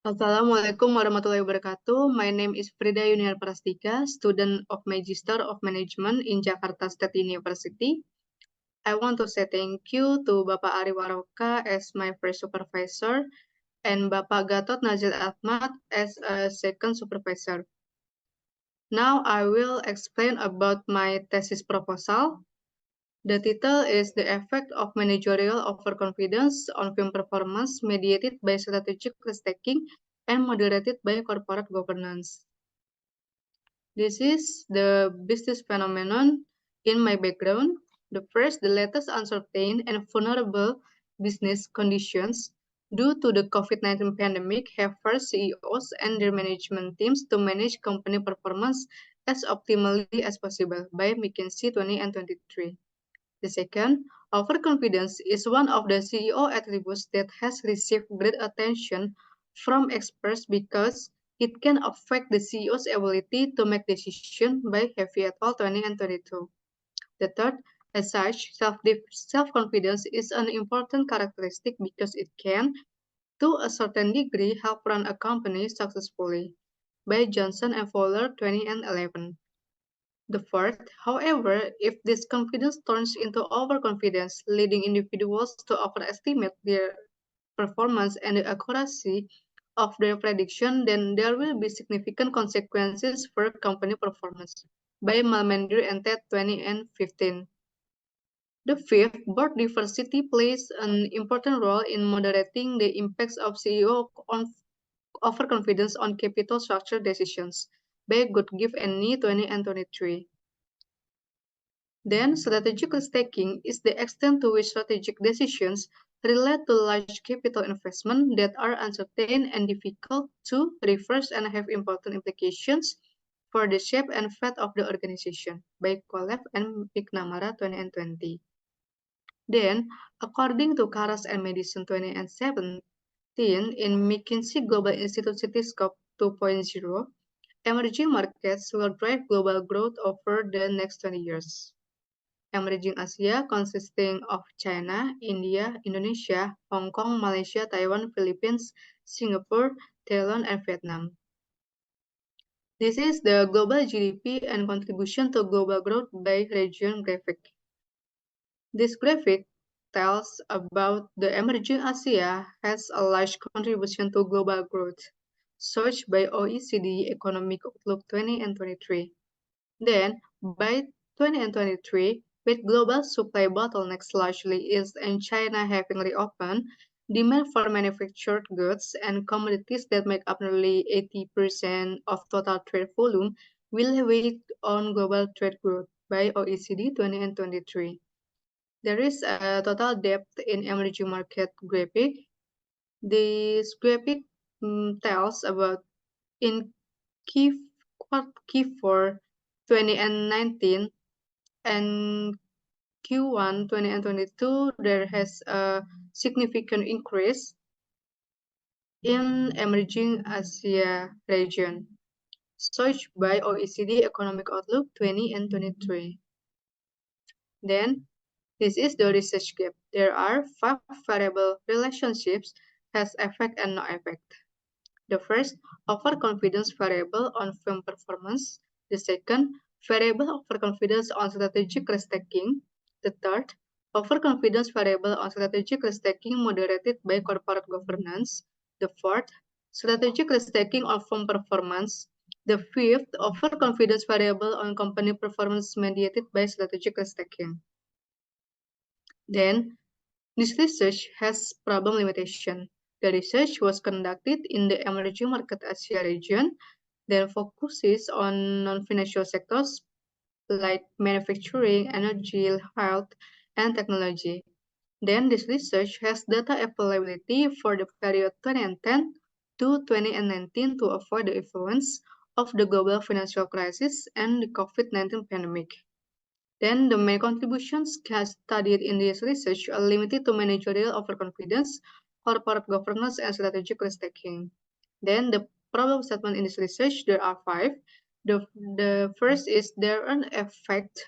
Assalamualaikum warahmatullahi wabarakatuh. My name is Frida Yuniar Prastika, student of Magister of Management in Jakarta State University. I want to say thank you to Bapak Ari Waroka as my first supervisor and Bapak Gatot Nazir Ahmad as a second supervisor. Now I will explain about my thesis proposal. The title is The Effect of Managerial Overconfidence on Firm Performance Mediated by Strategic Risk-Taking and Moderated by Corporate Governance. This is the business phenomenon in my background. The latest uncertain and vulnerable business conditions due to the COVID-19 pandemic have forced CEOs and their management teams to manage company performance as optimally as possible by McKinsey 2023. The second, overconfidence is one of the CEO attributes that has received great attention from experts because it can affect the CEO's ability to make decisions by Heavy et al. 2022. The third, as such, self-confidence is an important characteristic because it can, to a certain degree, help run a company successfully. By Johnson and Fowler, 2011. The fourth, however, if this confidence turns into overconfidence, leading individuals to overestimate their performance and the accuracy of their prediction, then there will be significant consequences for company performance. By Malmender and Ted 2015. The fifth, board diversity plays an important role in moderating the impacts of CEO overconfidence on capital structure decisions. By Goodgive and Nee 2023. Then, strategic risk-taking is the extent to which strategic decisions relate to large capital investment that are uncertain and difficult to reverse and have important implications for the shape and fate of the organization, by Kolev and McNamara 2020. Then, according to Karas and Madison 2017, in McKinsey Global Institute Cityscope 2.0, emerging markets will drive global growth over the next 20 years. Emerging Asia consisting of China, India, Indonesia, Hong Kong, Malaysia, Taiwan, Philippines, Singapore, Thailand, and Vietnam. This is the global GDP and contribution to global growth by region graphic. This graphic tells about the emerging Asia has a large contribution to global growth, searched by OECD Economic Outlook 2023. Then, by 2023, with global supply bottlenecks largely eased and China having reopened, demand for manufactured goods and commodities that make up nearly 80% of total trade volume will weigh on global trade growth by OECD 2023. There is a total depth in emerging market graphic. This graphic tells about in Q4 2019 and Q1 2022, there has a significant increase in emerging Asia region, searched by OECD Economic Outlook 2023. Then, this is the research gap. There are 5 variable relationships has effect and no effect. The first, overconfidence variable on firm performance. The second, variable overconfidence on strategic risk-taking. The third, overconfidence variable on strategic risk-taking moderated by corporate governance. The fourth, strategic risk-taking on firm performance. The fifth, overconfidence variable on company performance mediated by strategic risk-taking. Then, this research has problem limitation. The research was conducted in the emerging market Asia region that focuses on non-financial sectors like manufacturing, energy, health, and technology. Then this research has data availability for the period 2010 to 2019 to avoid the influence of the global financial crisis and the COVID-19 pandemic. Then the main contributions studied in this research are limited to managerial overconfidence, corporate governance, and strategic risk-taking. Then the problem statement in this research, there are 5. The first is there an effect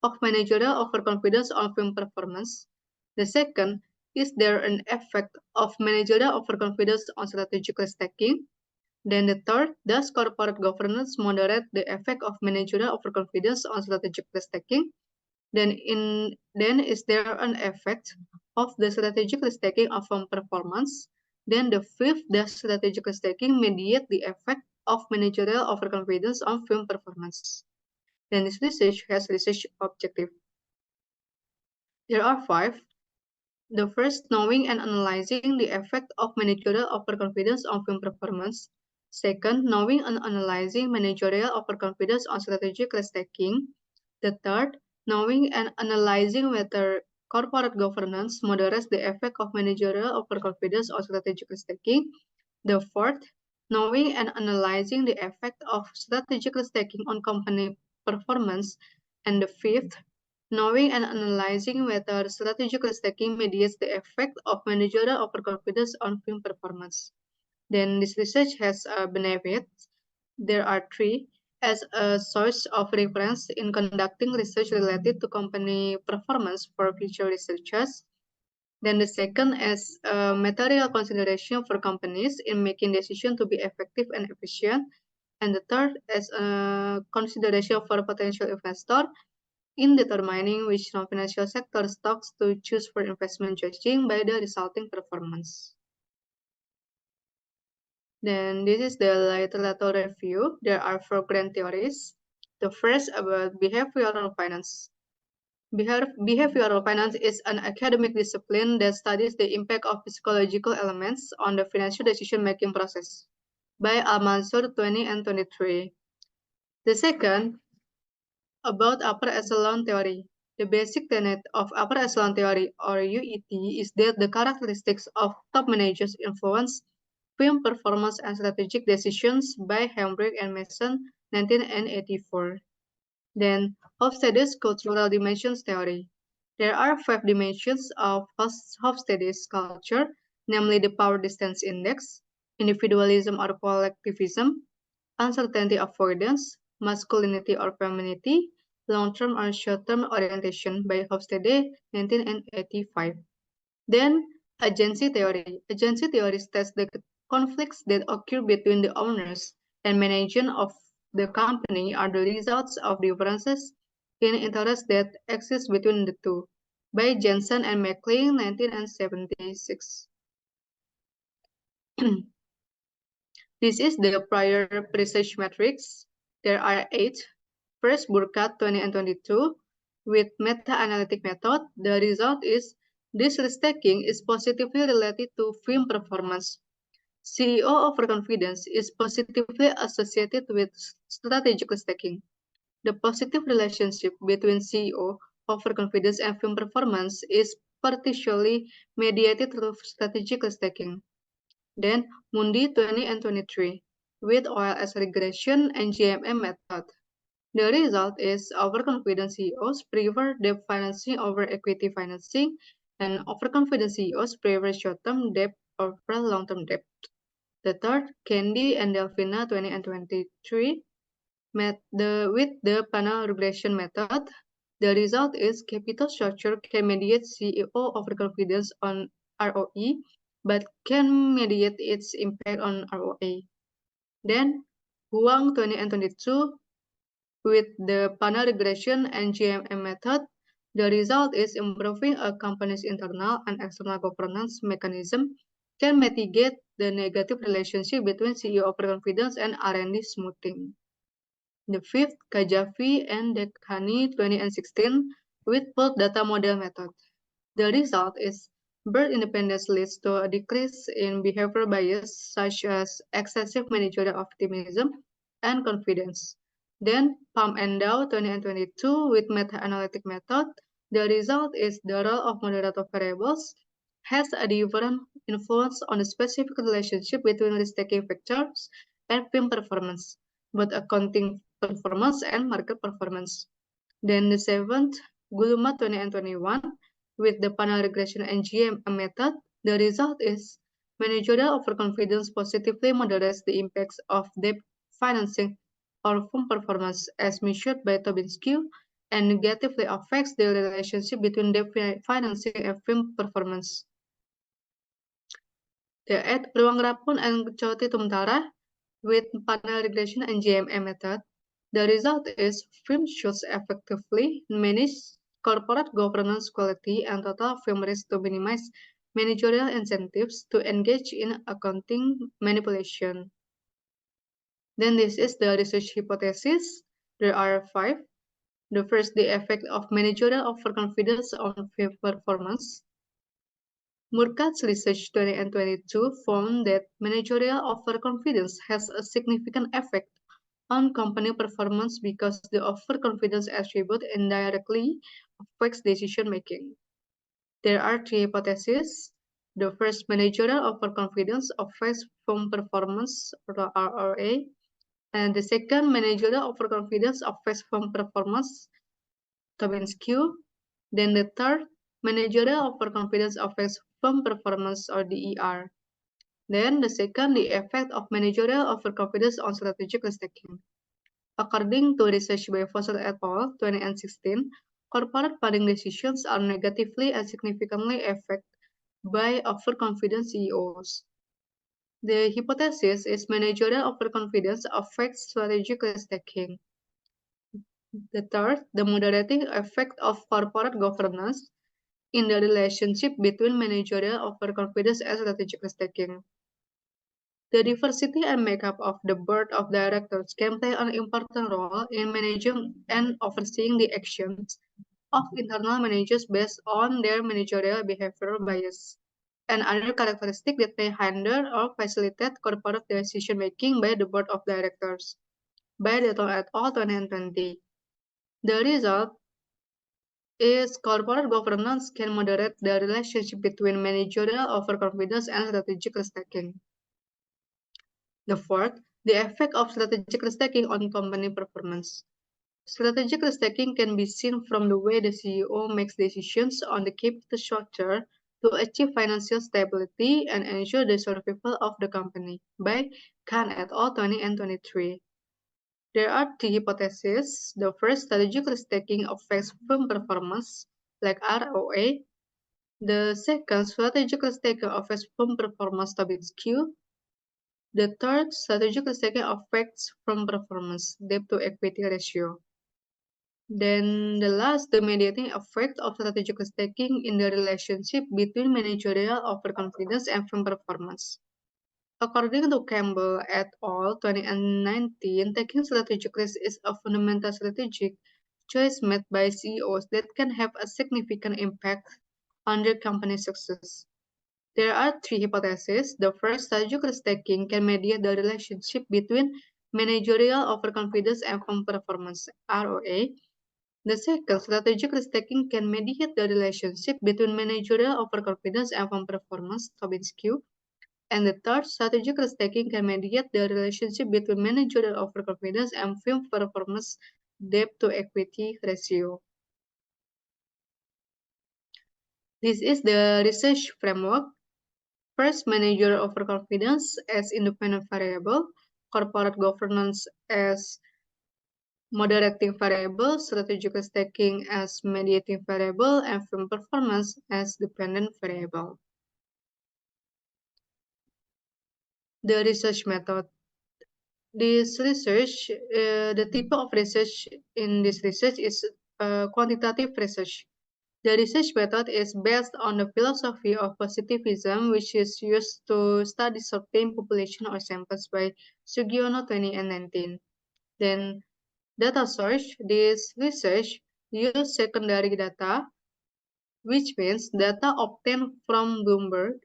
of managerial overconfidence on firm performance. The second, is there an effect of managerial overconfidence on strategic risk-taking? Then the third, does corporate governance moderate the effect of managerial overconfidence on strategic risk-taking? Then is there an effect of the strategic risk-taking on firm performance? Then the fifth, does strategic risk-taking mediate the effect of managerial overconfidence on firm performance? Then this research has research objective. There are five. The first, knowing and analyzing the effect of managerial overconfidence on firm performance. Second, knowing and analyzing managerial overconfidence on strategic risk-taking. The third, knowing and analyzing whether corporate governance moderates the effect of managerial overconfidence on strategic risk-taking. The fourth, knowing and analyzing the effect of strategic risk-taking on company performance. And the fifth, knowing and analyzing whether strategic risk-taking mediates the effect of managerial overconfidence on firm performance. Then this research has benefits. There are three. As a source of reference in conducting research related to company performance for future researchers. Then the second is a material consideration for companies in making decisions to be effective and efficient. And the third is a consideration for potential investor in determining which non-financial sector stocks to choose for investment, judging by the resulting performance. Then this is the literature review. There are four grand theories. The first about behavioral finance. Behavioral finance is an academic discipline that studies the impact of psychological elements on the financial decision-making process by Al-Mansur 20 and 23. The second, about upper echelon theory. The basic tenet of upper echelon theory, or UET, is that the characteristics of top managers influence firm performance and strategic decisions by Hambrick and Mason, 1984. Then, Hofstede's cultural dimensions theory. There are 5 dimensions of Hofstede's culture, namely the power distance index, individualism or collectivism, uncertainty avoidance, masculinity or femininity, long-term or short-term orientation by Hofstede, 1985. Then, agency theory. Agency theory states the conflicts that occur between the owners and management of the company are the results of differences in interest that exist between the two, by Jensen and McLean, 1976. This is the prior research matrix. There are 8. First, Burkhardt 20 and 22. With meta-analytic method, the result is this risk-taking is positively related to firm performance. CEO overconfidence is positively associated with strategic risk-taking. The positive relationship between CEO overconfidence and firm performance is partially mediated through strategic risk-taking. Then, Mundi 20 and 23, with OLS regression and GMM method. The result is overconfident CEOs prefer debt financing over equity financing, and overconfident CEOs prefer short-term debt over long-term debt. The third, Candy and Delfina 20 and 23, with the panel regression method. The result is capital structure can mediate CEO overconfidence on ROE, but can mediate its impact on ROA. Then, Huang 20 and 22, with the panel regression and GMM method, the result is improving a company's internal and external governance mechanism can mitigate the negative relationship between CEO overconfidence and R&D smoothing. The fifth, Kajafi and Dekhani 20 and 16, with pooled data model method. The result is bird independence leads to a decrease in behavior bias such as excessive managerial optimism and confidence. Then, Palm and Dow 20 and 22 with meta-analytic method, the result is the role of moderator variables has a different influence on the specific relationship between risk-taking factors and firm performance, both accounting performance and market performance. Then the seventh, Gulma 20 and 21, with the panel regression and GMM method, the result is managerial overconfidence positively moderates the impacts of debt financing or firm performance as measured by Tobin-Skew and negatively affects the relationship between debt financing and firm performance. They add Ruang Rapun and Choti Tumtara with panel regression and GMM method. The result is firm should effectively manage corporate governance quality and total firm risk to minimize managerial incentives to engage in accounting manipulation. Then this is the research hypothesis. There are 5. The first, the effect of managerial overconfidence on performance. Murkat's research 2022 found that managerial overconfidence has a significant effect on company performance because the overconfidence attribute indirectly affects decision making. There are 3 hypotheses. The first, managerial overconfidence affects firm performance, or ROA, and the second, managerial overconfidence affects firm performance, Tobin's Q. Then the third, managerial overconfidence affects firm performance, or DER. Then the second, the effect of managerial overconfidence on strategic risk-taking. According to research by Foster et al. 2016, corporate funding decisions are negatively and significantly affected by overconfident CEOs. The hypothesis is managerial overconfidence affects strategic risk-taking. The third, the moderating effect of corporate governance in the relationship between managerial overconfidence and strategic risk-taking. The diversity and makeup of the board of directors can play an important role in managing and overseeing the actions of internal managers based on their managerial behavioral bias. Another characteristic that may hinder or facilitate corporate decision-making by the board of directors. By Detton et al. 2020. The result is corporate governance can moderate the relationship between managerial overconfidence and strategic risk-taking. The fourth, the effect of strategic risk-taking on company performance. Strategic risk-taking can be seen from the way the CEO makes decisions on the capital structure to achieve financial stability and ensure the survival of the company, by Khan et al. 2023. There are 3 hypotheses. The first, strategic risk-taking affects firm performance, like ROA. The second, strategic risk-taking affects firm performance, Tobin's Q. The third, strategic risk-taking affects firm performance, debt to equity ratio. Then the last, the mediating effect of strategic risk-taking in the relationship between managerial overconfidence and firm performance. According to Campbell et al. 2019, taking strategic risk is a fundamental strategic choice made by CEOs that can have a significant impact on their company's success. There are 3 hypotheses. The first, strategic risk-taking can mediate the relationship between managerial overconfidence and firm performance, ROA. The second, strategic risk-taking can mediate the relationship between managerial overconfidence and firm performance, Tobin's Q. And the third, strategic risk-taking can mediate the relationship between managerial overconfidence and firm performance, debt to equity ratio. This is the research framework. First, managerial overconfidence as independent variable, corporate governance as moderating variable, strategic risk-taking as mediating variable, and firm performance as dependent variable. The research method. This research, the type of research in this research is quantitative research. The research method is based on the philosophy of positivism, which is used to study certain population or samples by Sugiono 2019. Then data source. This research uses secondary data, which means data obtained from Bloomberg,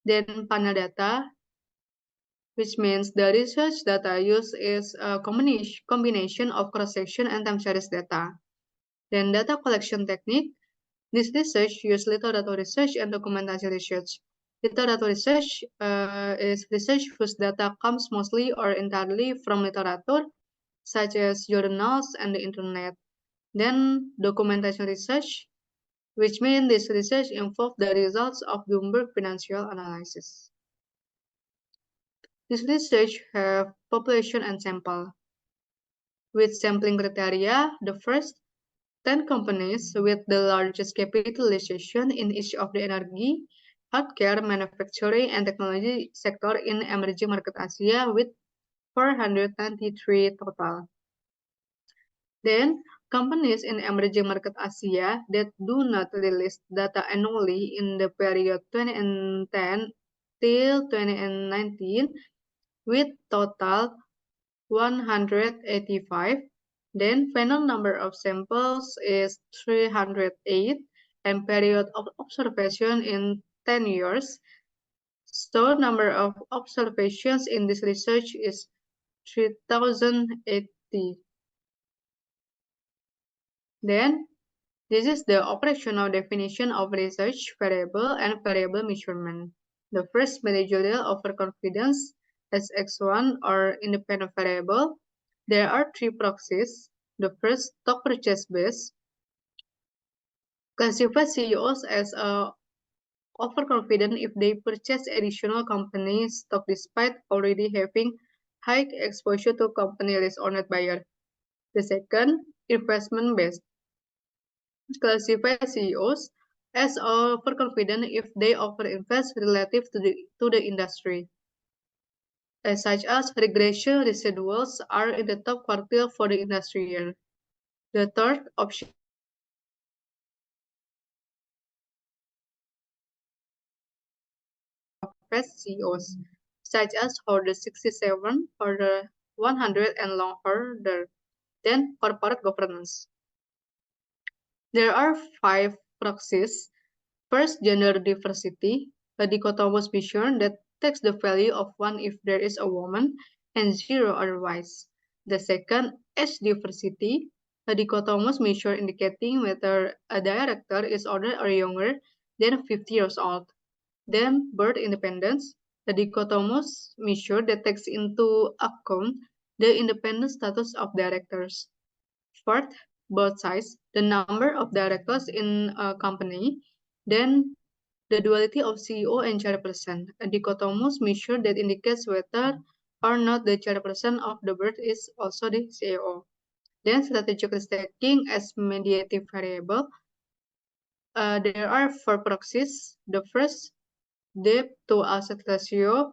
then panel data, which means the research data used is a combination of cross-section and time series data. Then data collection technique. This research uses literature research and documentation research. Literature research is research whose data comes mostly or entirely from literature, such as journals and the internet. Then documentation research, which means this research involves the results of Bloomberg financial analysis. This research have population and sample. With sampling criteria, the first 10 companies with the largest capitalization in each of the energy, healthcare, manufacturing, and technology sector in emerging market Asia with 493 total. Then, companies in emerging market Asia that do not release data annually in the period 2010 till 2019 with total 185. Then final number of samples is 308 and period of observation in 10 years. So number of observations in this research is 3080. Then this is the operational definition of research variable and variable measurement. The first managerial overconfidence as X1 or independent variable. There are three proxies. The first, stock purchase base, classifies CEOs as overconfident if they purchase additional company stock despite already having high exposure to company risk or net buyer. The second, investment based, classifies CEOs as overconfident if they overinvest relative to the industry, such as regression residuals are in the top quartile for the industry year. The third option best CEOs, such as Holder 67, Holder 100, and Long Holder. Then corporate governance. There are 5 proxies. First, gender diversity, a dichotomous measure that takes the value of 1 if there is a woman and 0 otherwise. The second, age diversity, a dichotomous measure indicating whether a director is older or younger than 50 years old. Then, birth independence, a dichotomous measure that takes into account the independent status of directors. Fourth, both sides, the number of directors in a company. Then, the duality of CEO and chairperson, a dichotomous measure that indicates whether or not the chairperson of the board is also the CEO. Then, strategic risk-taking as mediative variable. There are 4 proxies. The first, debt to asset ratio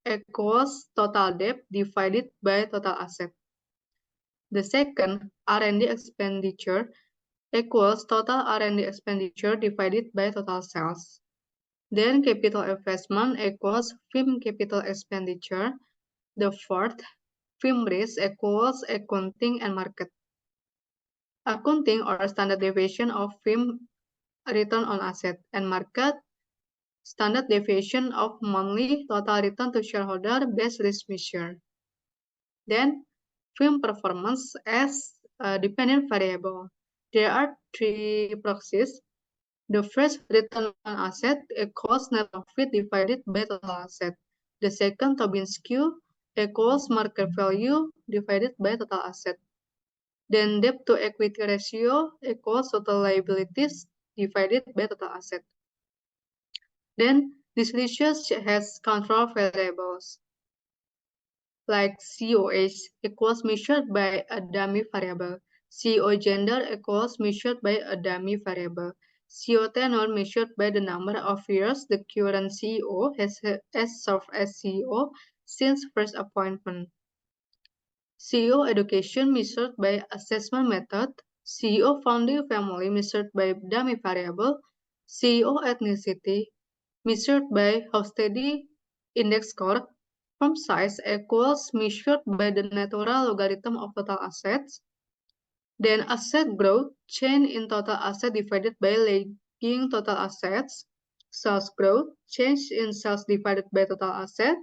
equals total debt divided by total asset. The second, R&D expenditure equals total R&D expenditure divided by total sales. Then capital investment equals firm capital expenditure. The fourth, firm risk equals accounting and market. Accounting or standard deviation of firm return on asset, and market standard deviation of monthly total return to shareholder based risk measure. Then firm performance as a dependent variable. There are 3 proxies. The first, return on asset equals net profit divided by total asset. The second, Tobin's Q equals market value divided by total asset. Then debt to equity ratio equals total liabilities divided by total asset. Then this research has control variables like CEO age equals measured by a dummy variable. CEO gender equals measured by a dummy variable. CEO tenure measured by the number of years the current CEO has served as CEO since first appointment. CEO education measured by assessment method. CEO founding family measured by dummy variable. CEO ethnicity measured by Hofstede index score. Firm size equals measured by the natural logarithm of total assets. Then asset growth, change in total asset divided by lagging total assets. Sales growth, change in sales divided by total asset.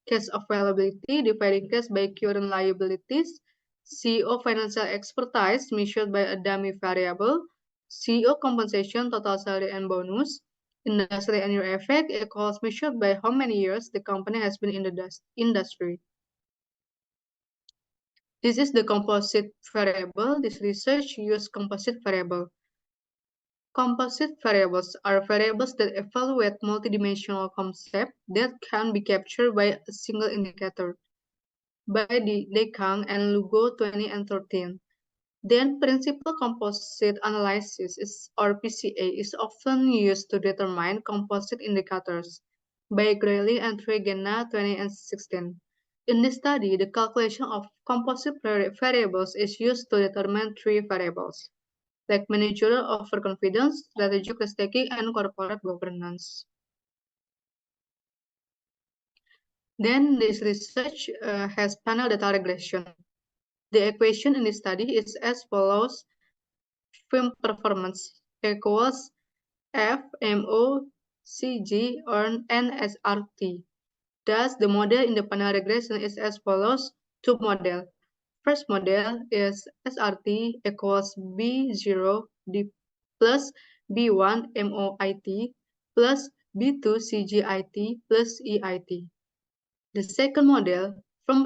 Cash availability, dividing cash by current liabilities. CEO financial expertise measured by a dummy variable. CEO compensation, total salary and bonus. Industry and year effect equals measured by how many years the company has been in the industry. This is the composite variable. This research uses composite variable. Composite variables are variables that evaluate multidimensional concepts that can be captured by a single indicator. By Dekang and Lugo 20 and 13. Then principal composite analysis or PCA is often used to determine composite indicators by Greeley and Trigena 2016. In this study, the calculation of composite variables is used to determine three variables, like managerial overconfidence, strategic risk-taking, and corporate governance. Then this research has panel data regression. The equation in this study is as follows. Firm performance equals FMOCG earn NSRT. Thus, the model in the panel regression is as follows, two model. First model is SRT equals B0 D plus B1 MOIT plus B2 CGIT plus EIT. The second model, firm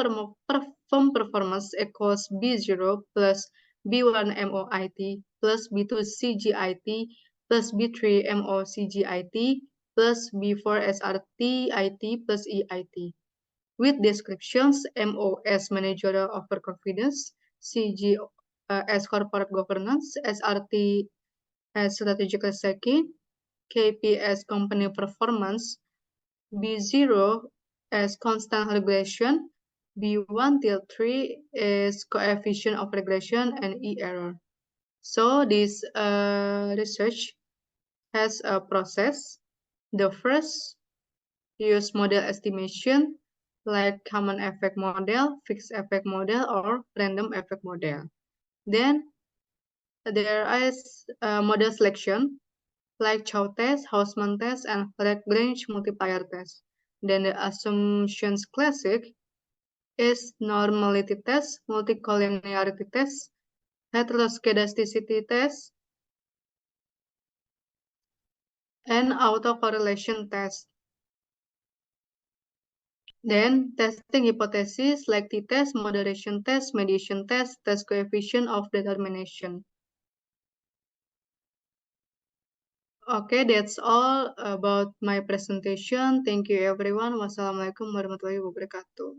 performance equals B0 plus B1 MOIT plus B2 CGIT plus B3 MOCGIT plus B4 SRTIT plus EIT. With descriptions MO as managerial overconfidence, CG as corporate governance, SRT as strategic risk-taking, KP as company performance, B0 as constant regression, B1 till 3 is coefficient of regression, and E error. So this research has a process. The first, use model estimation like common effect model, fixed effect model, or random effect model. Then there is model selection like Chow test, Hausman test, and Lagrange multiplier test. Then the assumptions classic is normality test, multicollinearity test, heteroscedasticity test, and autocorrelation test. Then testing hypothesis like t-test, moderation test, mediation test, test coefficient of determination. Okay, that's all about my presentation. Thank you everyone. Wassalamualaikum warahmatullahi wabarakatuh.